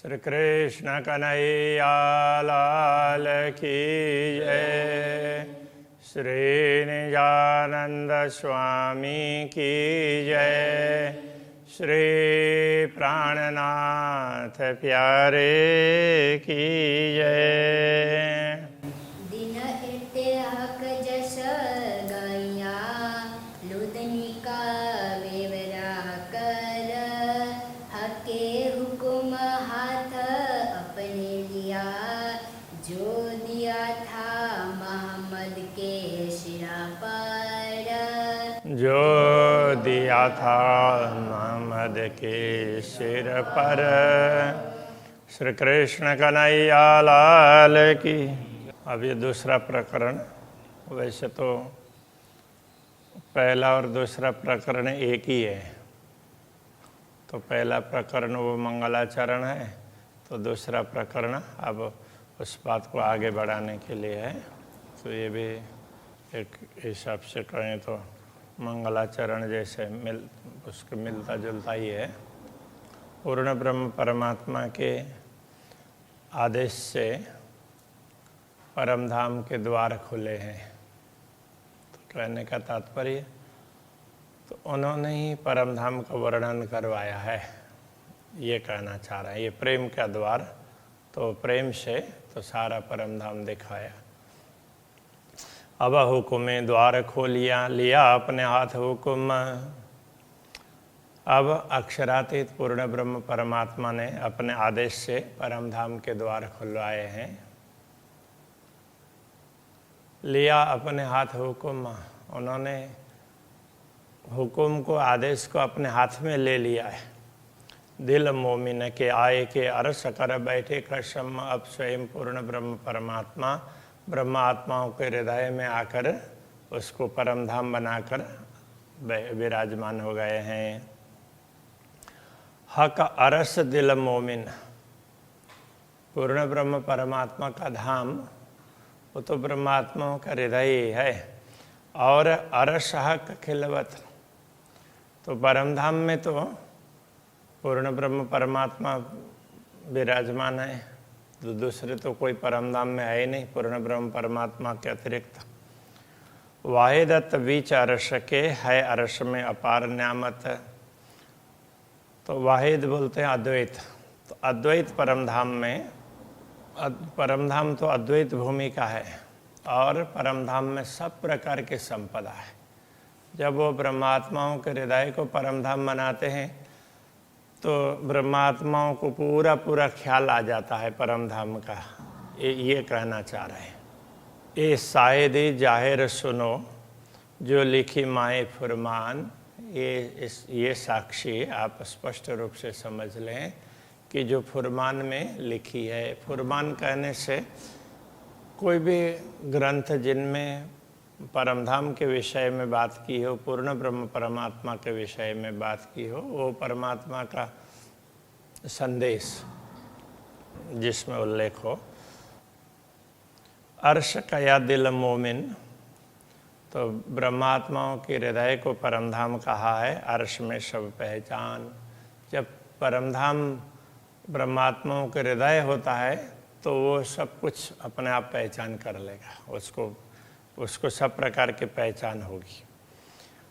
श्री कृष्ण कन्हैया लाल की जय। श्री निजानंद स्वामी की जय। श्री प्राणनाथ प्यारे की जय। दिन इत्याक जस गया लुदनिका वेवरा कर हके हुकुम हाथ अपने लिया जो दिया था मोहम्मद के सिरा पर। जो दिया था मोहम्मद के सिर पर। श्री कृष्ण कन्हैया लाल की। अब ये दूसरा प्रकरण, वैसे तो पहला और दूसरा प्रकरण एक ही है। तो पहला प्रकरण वो मंगलाचरण है, तो दूसरा प्रकरण अब उस बात को आगे बढ़ाने के लिए है। तो ये भी एक हिसाब से कहें तो मंगलाचरण जैसे उसके मिलता जुलता ही है। पूर्ण ब्रह्म परमात्मा के आदेश से परमधाम के द्वार खुले हैं। तो कहने का तात्पर्य, तो उन्होंने ही परमधाम का वर्णन करवाया है, ये कहना चाह रहे हैं। ये प्रेम का द्वार, तो प्रेम से तो सारा परमधाम दिखाया। अब हुक्म द्वार खोलिया लिया अपने हाथ हुक्म। अब अक्षरातीत पूर्ण ब्रह्म परमात्मा ने अपने आदेश से परमधाम के द्वार खुलवाए हैं। लिया अपने हाथ हुक्म, उन्होंने हुक्म को, आदेश को अपने हाथ में ले लिया है। दिल मोमिन के आए के अरस कर बैठे कसम। अब स्वयं पूर्ण ब्रह्म परमात्मा ब्रह्म आत्माओं के हृदय में आकर उसको परमधाम बनाकर विराजमान हो गए हैं। हक अरस दिल मोमिन, पूर्ण ब्रह्म परमात्मा का धाम वो तो ब्रह्मात्माओं का हृदय ही है। और अरस हक खिलवत, तो परमधाम में तो पूर्ण ब्रह्म परमात्मा विराजमान है, तो दूसरे तो कोई परमधाम में है ही नहीं पूर्ण ब्रह्म परमात्मा के अतिरिक्त। वाहिदत बीच अरस के है, अरस में अपार न्यामत। तो वाहिद बोलते हैं अद्वैत, तो अद्वैत परमधाम में, परमधाम तो अद्वैत भूमि का है और परमधाम में सब प्रकार की संपदा है। जब वो ब्रह्मात्माओं के हृदय को परमधाम बनाते हैं तो ब्रह्मात्माओं को पूरा पूरा ख्याल आ जाता है परमधाम का। ये कहना चाह रहे हैं। ये शायद जाहिर सुनो जो लिखी माए फुरमान। ये साक्षी आप स्पष्ट रूप से समझ लें कि जो फुरमान में लिखी है, फुरमान कहने से कोई भी ग्रंथ जिनमें परमधाम के विषय में बात की हो, पूर्ण ब्रह्म परमात्मा के विषय में बात की हो, वो परमात्मा का संदेश जिसमें उल्लेख हो। अर्श कया दिल मोमिन, तो ब्रह्मात्माओं के हृदय को परमधाम कहा है। अर्श में सब पहचान। जब परमधाम ब्रह्मात्माओं के हृदय होता है तो वो सब कुछ अपने आप पहचान कर लेगा, उसको सब प्रकार की पहचान होगी।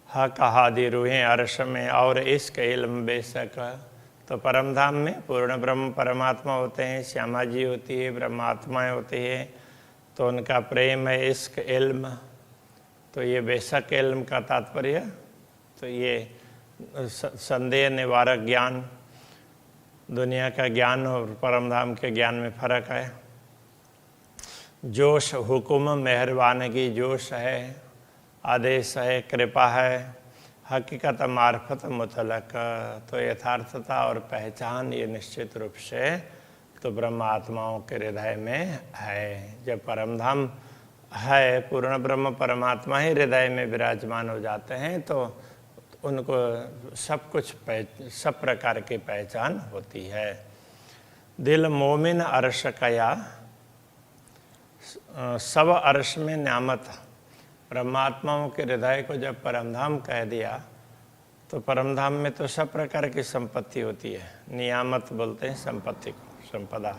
हा कहा दी रूहें अर्श में और इश्क इल्म बेशक, तो परमधाम में पूर्ण ब्रह्म परमात्मा होते हैं, श्यामा जी होती है, ब्रह्मात्माएं होती है, तो उनका प्रेम है, इश्क इल्म। तो ये बेशक इल्म का तात्पर्य, तो ये संदेह निवारक ज्ञान, दुनिया का ज्ञान और परमधाम के ज्ञान में फर्क है। जोश हुक्म मेहरबानगी, जोश है, आदेश है, कृपा है। हकीकत मार्फत मुतलक, तो यथार्थता और पहचान ये निश्चित रूप से तो ब्रह्म आत्माओं के हृदय में है। जब परमधाम है, पूर्ण ब्रह्म परमात्मा ही हृदय में विराजमान हो जाते हैं तो उनको सब कुछ सब प्रकार की पहचान होती है। दिल मोमिन अर्श कया, सब अर्श में न्यामत। ब्रह्मात्माओं के हृदय को जब परमधाम कह दिया तो परमधाम में तो सब प्रकार की संपत्ति होती है। नियामत बोलते हैं संपत्ति को। संपदा।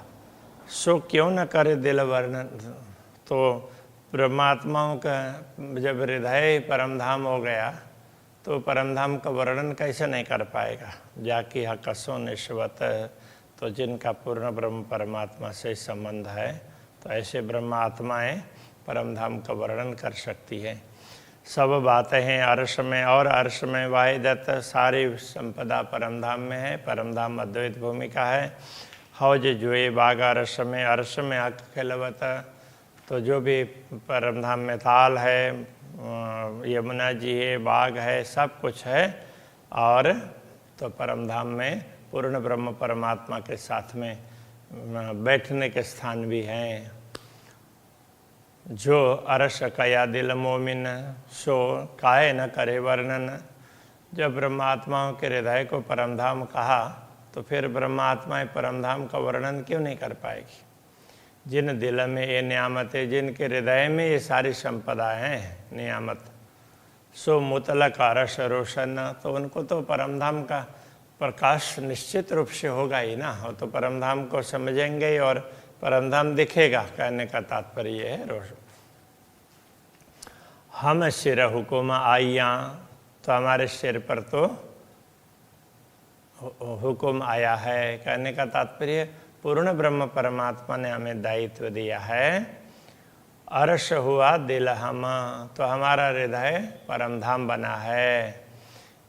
सो क्यों न करे दिल वर्णन। तो ब्रह्मात्माओं का जब हृदय परमधाम हो गया तो परमधाम का वर्णन कैसे नहीं कर पाएगा। जाकि हकसो निश्वत, तो जिनका पूर्ण ब्रह्म परमात्मा से संबंध है तो ऐसे ब्रह्मात्माएं परमधाम का वर्णन कर सकती है। सब बातें हैं अर्श में, और अर्श में वाहिदत सारी संपदा परमधाम में है। परमधाम अद्वैत भूमिका है। हौज जुए बाग अर्श में हक खिलवत, तो जो भी परमधाम में ताल है, यमुना जी है, बाग है, सब कुछ है। और तो परमधाम में पूर्ण ब्रह्म परमात्मा के साथ में बैठने के स्थान भी हैं। जो अरश कया दिल मोमिन, सो काहे न करे वर्णन। जब ब्रह्मात्माओं के हृदय को परमधाम कहा तो फिर ब्रह्मात्माएं परमधाम का वर्णन क्यों नहीं कर पाएगी। जिन दिल में ये नियामत है, जिनके हृदय में ये सारी संपदाएं हैं नियामत, सो मुतलक अरश रोशन, तो उनको तो परमधाम का प्रकाश निश्चित रूप से होगा ही ना। वो तो परमधाम को समझेंगे ही और परमधाम दिखेगा। कहने का तात्पर्य है रोशन। हम सिर हुकुम आइया, तो हमारे सिर पर तो हुकुम आया है। कहने का तात्पर्य पूर्ण ब्रह्म परमात्मा ने हमें दायित्व दिया है। अर्श हुआ दिल हम, तो हमारा हृदय परमधाम बना है।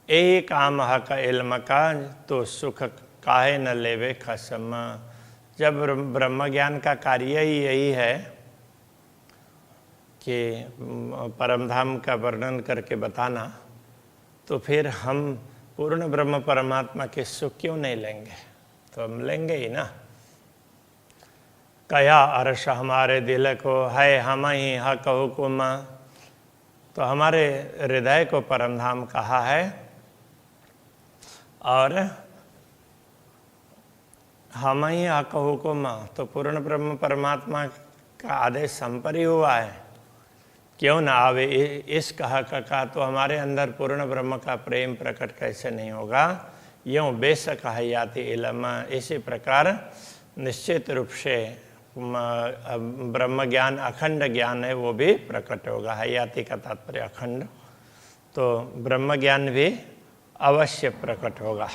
यही काम हक इल्म का, तो सुख काहे न लेवे खसम। जब ब्रह्म ज्ञान का कार्य ही यही है कि परमधाम का वर्णन करके बताना, तो फिर हम पूर्ण ब्रह्म परमात्मा के सुख क्यों नहीं लेंगे। तो हम लेंगे ही ना। कया अर्श हमारे दिल को है, हम ही हक हुकुम, तो हमारे हृदय को परमधाम कहा है। और हम ही हक हुकुम, तो पूर्ण ब्रह्म परमात्मा का आदेश हम पर ही हुआ है। क्यों ना आवे इश्क हक का, तो हमारे अंदर पूर्ण ब्रह्म का प्रेम प्रकट कैसे नहीं होगा। यूँ बेशक हयाती इल्म, इसी प्रकार निश्चित रूप से ब्रह्म ज्ञान अखंड ज्ञान है, वो भी प्रकट होगा। हयाती का तात्पर्य अखंड, तो ब्रह्म ज्ञान भी अवश्य प्रकट होगा।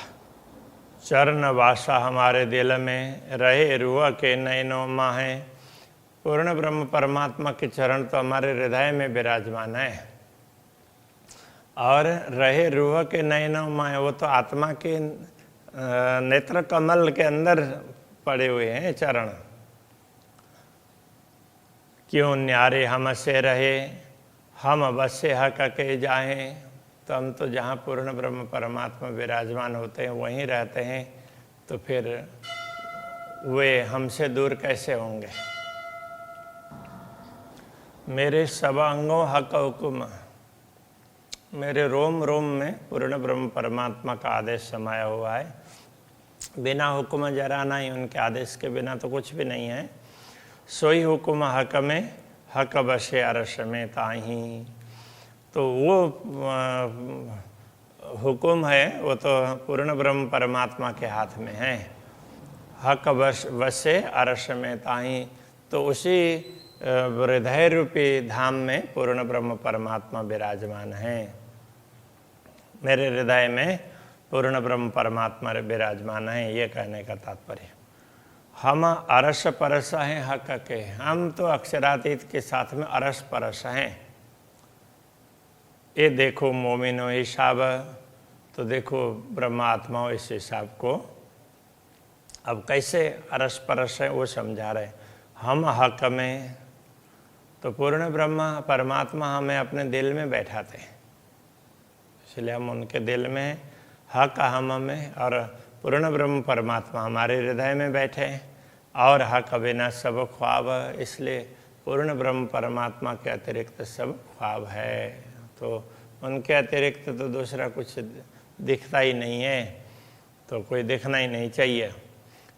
चरण वासा हमारे दिल में रहे, रूह के नैनों माहे। पूर्ण ब्रह्म परमात्मा के चरण तो हमारे हृदय में विराजमान है। और रहे रूह के नैनों माहे, वो तो आत्मा के नेत्र कमल के अंदर पड़े हुए हैं चरण। क्यों न्यारे हमसे रहे, हम बसे हक के जाएं। तो हम तो जहाँ पूर्ण ब्रह्म परमात्मा विराजमान होते हैं वहीं रहते हैं, तो फिर वे हमसे दूर कैसे होंगे। मेरे सब अंगों हक हुकुम, मेरे रोम रोम में पूर्ण ब्रह्म परमात्मा का आदेश समाया हुआ है। बिना हुक्म जरा नहीं, उनके आदेश के बिना तो कुछ भी नहीं है। सोई हुक्म हक में, हक बसे अरश में ताही। तो वो हुक्म है, वो तो पूर्ण ब्रह्म परमात्मा के हाथ में है। हक बसे अरश में ताही, तो उसी हृदय रूपी धाम में पूर्ण ब्रह्म परमात्मा विराजमान है। मेरे हृदय में पूर्ण ब्रह्म परमात्मा विराजमान है, ये कहने का तात्पर्य। हम अरस परस हैं हक के, हम तो अक्षरातीत के साथ में अरस परस हैं। ये देखो मोमिनो हिसाब, तो देखो ब्रह्मात्माओं इस हिसाब को अब कैसे अरस परस है वो समझा रहे। हम हक में, तो पूर्ण ब्रह्म परमात्मा हमें अपने दिल में बैठाते हैं, इसलिए हम उनके दिल में, हक हम में, और पूर्ण ब्रह्म परमात्मा हमारे हृदय में बैठे हैं। और हक बिना सब ख्वाब, इसलिए पूर्ण ब्रह्म परमात्मा के अतिरिक्त सब ख्वाब है। तो उनके अतिरिक्त तो दूसरा कुछ दिखता ही नहीं है, तो कोई दिखना ही नहीं चाहिए।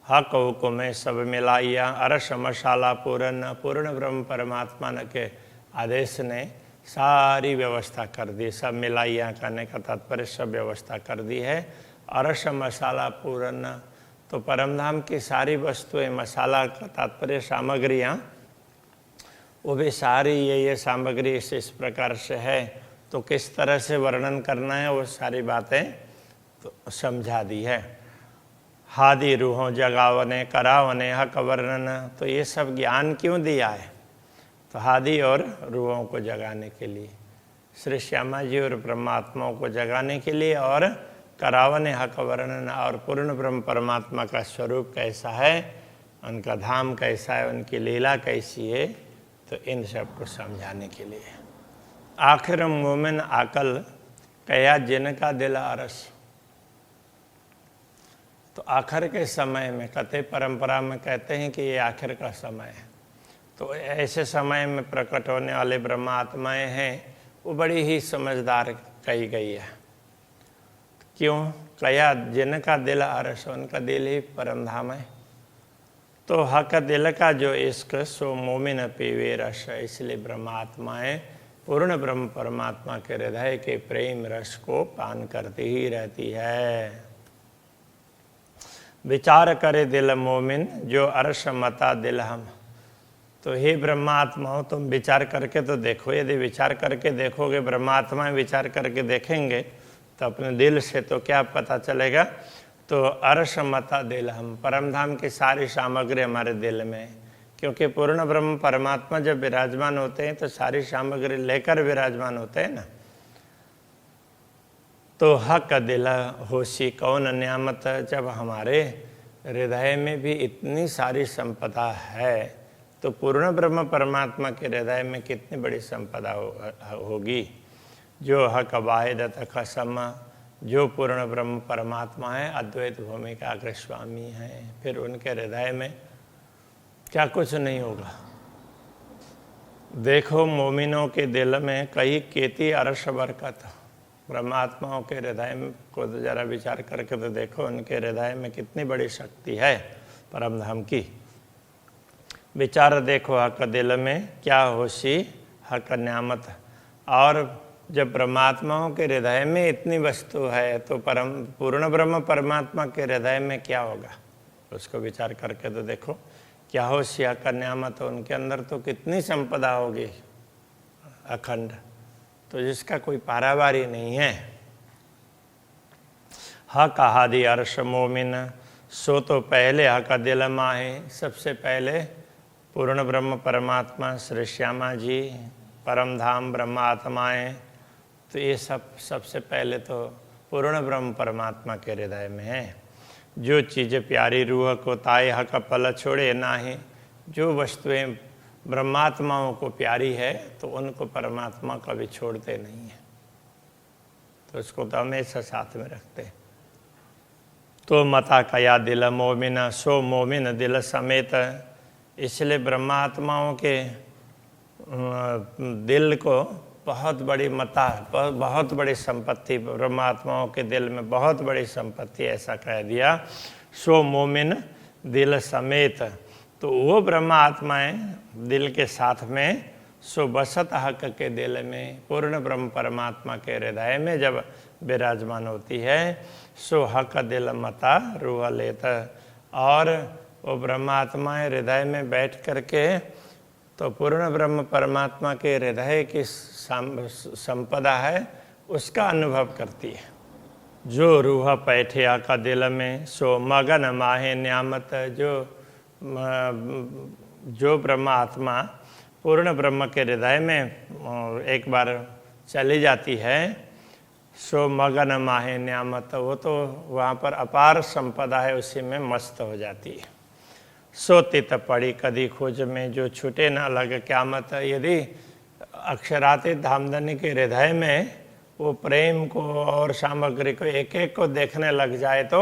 हक हुकुम सब मिलाइया अरश मशाला पूर्ण ब्रह्म परमात्मा के आदेश ने सारी व्यवस्था कर दी। सब मिलाइया करने का तात्पर्य सब व्यवस्था कर दी है। अरश मसाला पूर्ण, तो परमधाम की सारी वस्तुएं, मसाला का तात्पर्य सामग्रियाँ, वो भी सारी ये सामग्री इस प्रकार से है, तो किस तरह से वर्णन करना है वो सारी बातें तो समझा दी है। हादि रूहों जगावने करावने हक वर्णन, तो ये सब ज्ञान क्यों दिया है? तो हादि और रूहों को जगाने के लिए, श्री श्यामा जी और ब्रह्मात्माओं को जगाने के लिए, और करावने हक वर्णन, और पूर्ण ब्रह्म परमात्मा का स्वरूप कैसा है, उनका धाम कैसा है, उनकी लीला कैसी है, तो इन सब को समझाने के लिए। आखिर मोमिन आकल कया जिनका दिल अरस, तो आखिर के समय में, कथे परंपरा में कहते हैं कि ये आखिर का समय है, तो ऐसे समय में प्रकट होने वाले ब्रह्मात्माएं हैं, वो बड़ी ही समझदार कही गई है। क्यों? कया जिनका दिल अरस, उनका दिल ही परमधाम है, तो हक दिल का जो इश्क सो मोमिन पीवे रस, इसलिए ब्रह्मात्माएं पूर्ण ब्रह्म परमात्मा के हृदय के प्रेम रस को पान करती ही रहती है। विचार करे दिल मोमिन जो अरस मता दिल हम, तो हे ब्रह्मात्माओं तुम विचार करके तो देखो, यदि विचार करके देखोगे, ब्रह्मात्माएं विचार करके देखेंगे, तो अपने दिल से तो क्या पता चलेगा, तो अरस मता दिल हम, परमधाम की सारी सामग्री हमारे दिल में, क्योंकि पूर्ण ब्रह्म परमात्मा जब विराजमान होते हैं तो सारी सामग्री लेकर विराजमान होते हैं ना। तो हक दिल होशी कौन न्यामत, जब हमारे हृदय में भी इतनी सारी संपदा है, तो पूर्ण ब्रह्म परमात्मा के हृदय में कितनी बड़ी संपदा होगी। जो हक वाहिद खसम, जो पूर्ण ब्रह्म परमात्मा है, अद्वैत भूमि का अग्र स्वामी है, फिर उनके हृदय में क्या कुछ नहीं होगा। देखो मोमिनों के दिल में कई केती अरश बरकत, परमात्माओं के हृदय को तो जरा विचार करके तो देखो, उनके हृदय में कितनी बड़ी शक्ति है परमधाम की। विचार देखो हक दिल में क्या होशी हक न्यामत, और जब परमात्माओं के हृदय में इतनी वस्तु है, तो पूर्ण ब्रह्म परमात्मा के हृदय में क्या होगा, उसको विचार करके तो देखो। क्या होशी हक न्यामत, उनके अंदर तो कितनी संपदा होगी अखंड, तो जिसका कोई पारावारी नहीं है। हक हादि अर्श मोमिन, सो तो पहले हक दिल माहे, सबसे पहले पूर्ण ब्रह्म परमात्मा श्री श्यामा जी, परमधाम ब्रह्मात्माएं, तो ये सबसे पहले तो पूर्ण ब्रह्म परमात्मा के हृदय में है। जो चीज़ें प्यारी रूह को ताए हक पल छोड़े नाहे, जो वस्तुएं ब्रह्मात्माओं को प्यारी है, तो उनको परमात्मा कभी छोड़ते नहीं है, तो उसको तो हमेशा साथ में रखते। तो मता कया दिल मोमिन, सो मोमिन दिल समेत, इसलिए ब्रह्मात्माओं के दिल को बहुत बड़ी मता, बहुत बड़ी संपत्ति, ब्रह्मात्माओं के दिल में बहुत बड़ी संपत्ति, ऐसा कह दिया। सो मोमिन दिल समेत, तो वो ब्रह्मात्माएं दिल के साथ में, सो बसत हक के दिल में, पूर्ण ब्रह्म परमात्मा के हृदय में जब विराजमान होती है, सो हक दिल मता रूह लेत, और वो ब्रह्मात्माएं हृदय में बैठ करके तो पूर्ण ब्रह्म परमात्मा के हृदय की संपदा है उसका अनुभव करती है। जो रूह पैठिया का दिल में, सो मगन माहे न्यामत, जो ब्रह्मात्मा पूर्ण ब्रह्म के हृदय में एक बार चली जाती है, सो मगन माहे न्यामत, वो तो वहाँ पर अपार संपदा है, उसी में मस्त हो जाती है। सो तित पड़ी कदी खोज में, जो छूटे न लग क्यामत, यदि अक्षरातीत धामधनी के हृदय में वो प्रेम को और सामग्री को एक एक को देखने लग जाए, तो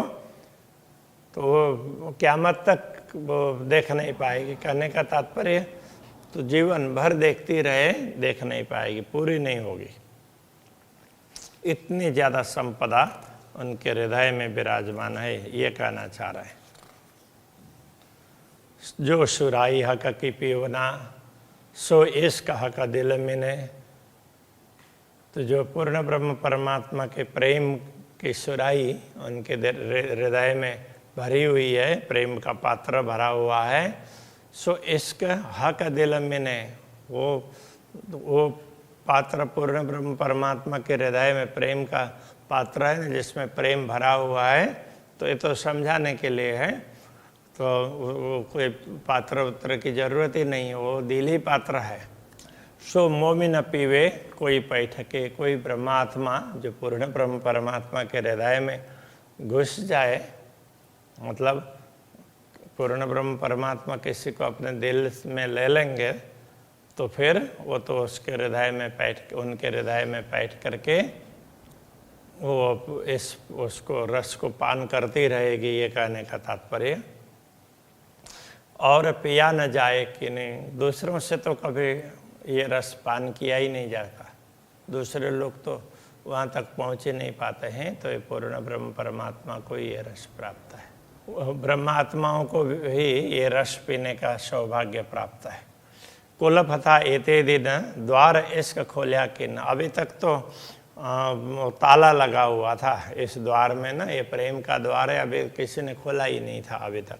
वो क्यामत तक वो देख नहीं पाएगी। कहने का तात्पर्य तो जीवन भर देखती रहे, देख नहीं पाएगी, पूरी नहीं होगी। इतनी ज़्यादा संपदा उनके हृदय में विराजमान है, ये कहना चाह रहा है। जो सुराई हक की पीवना, सो इश्क हक दिल मिने, तो जो पूर्ण ब्रह्म परमात्मा के प्रेम की सुराई उनके हृदय में भरी हुई है, प्रेम का पात्र भरा हुआ है। सो इश्क हक दिल में ने, वो पात्र पूर्ण ब्रह्म परमात्मा के हृदय में प्रेम का पात्र है जिसमें प्रेम भरा हुआ है। तो ये तो समझाने के लिए है, तो वो कोई पात्र उत्तर की जरूरत ही नहीं है, वो दिल ही पात्र है। सो मोमिन पीवे कोई पैठके, कोई ब्रह्मात्मा जो पूर्ण ब्रह्म परमात्मा के हृदय में घुस जाए, मतलब पूर्ण ब्रह्म परमात्मा किसी को अपने दिल में ले लेंगे तो फिर वो तो उसके हृदय में उनके हृदय में बैठ करके वो उसको रस को पान करती रहेगी, ये कहने का तात्पर्य। और पिया न जाए कि नहीं, दूसरों से तो कभी ये रस पान किया ही नहीं जाता, दूसरे लोग तो वहाँ तक पहुँच ही नहीं पाते हैं, तो ये पूर्ण ब्रह्म परमात्मा को ये रस प्राप्त है। ब्रह्मात्माओं को भी ये रस पीने का सौभाग्य प्राप्त है। कुल फथा एते दिन द्वार इश्क खोलिया किन, अभी तक तो ताला लगा हुआ था इस द्वार में ना, ये प्रेम का द्वार है, अभी किसी ने खोला ही नहीं था अभी तक।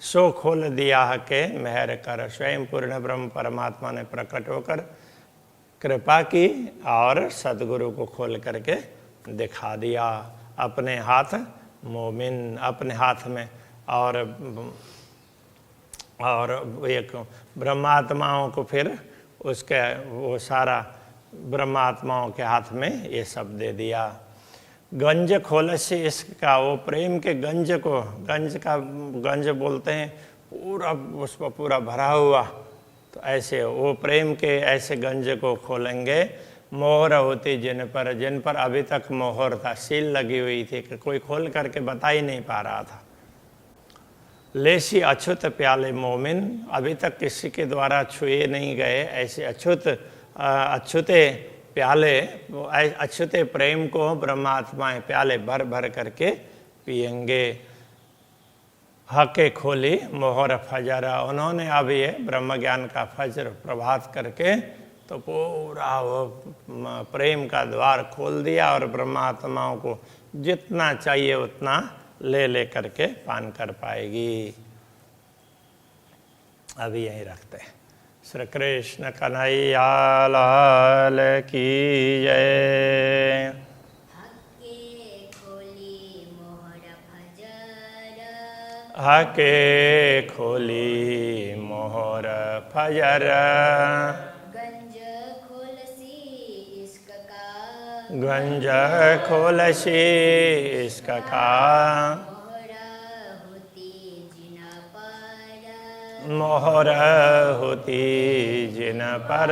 सो खोल दिया के मेहर कर, स्वयं पूर्ण ब्रह्म परमात्मा ने प्रकट होकर कृपा की और सदगुरु को खोल करके दिखा दिया अपने हाथ मोमिन, अपने हाथ में। और एक ब्रह्मात्माओं को फिर उसके वो सारा ब्रह्मात्माओं के हाथ में ये सब दे दिया। गंज खोल से इश्क का, वो प्रेम के गंज को, गंज बोलते हैं पूरा, उसको पूरा भरा हुआ, तो ऐसे वो प्रेम के ऐसे गंज को खोलेंगे। मोहर होती जिन पर अभी तक मोहर था, सील लगी हुई थी कि कोई खोल करके बता ही नहीं पा रहा था। लेसी अछूत प्याले मोमिन, अभी तक किसी के द्वारा छुए नहीं गए ऐसे अछूते प्याले, अछूते प्रेम को ब्रह्मात्माएं प्याले भर भर करके पिएंगे। हके खोली मोहर फजरा, उन्होंने अब ये ब्रह्म ज्ञान का फजर प्रभात करके तो पूरा वो प्रेम का द्वार खोल दिया और ब्रह्मात्माओं को जितना चाहिए उतना ले करके पान कर पाएगी। अभी यहीं रखते हैं। श्री कृष्ण कन्हैया लाल की जय। हके खोली मोहर फजर, गंज खोलसी इश्क का, मोहर होती जिन पर,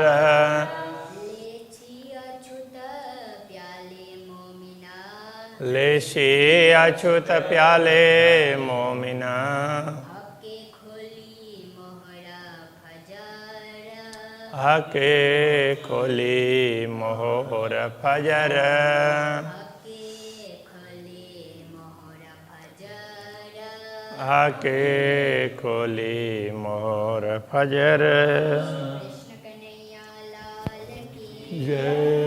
लेसी अछूत प्याले मोमिना, हके खोली मोहर फजर, हके खोली मोहर फजर। जय।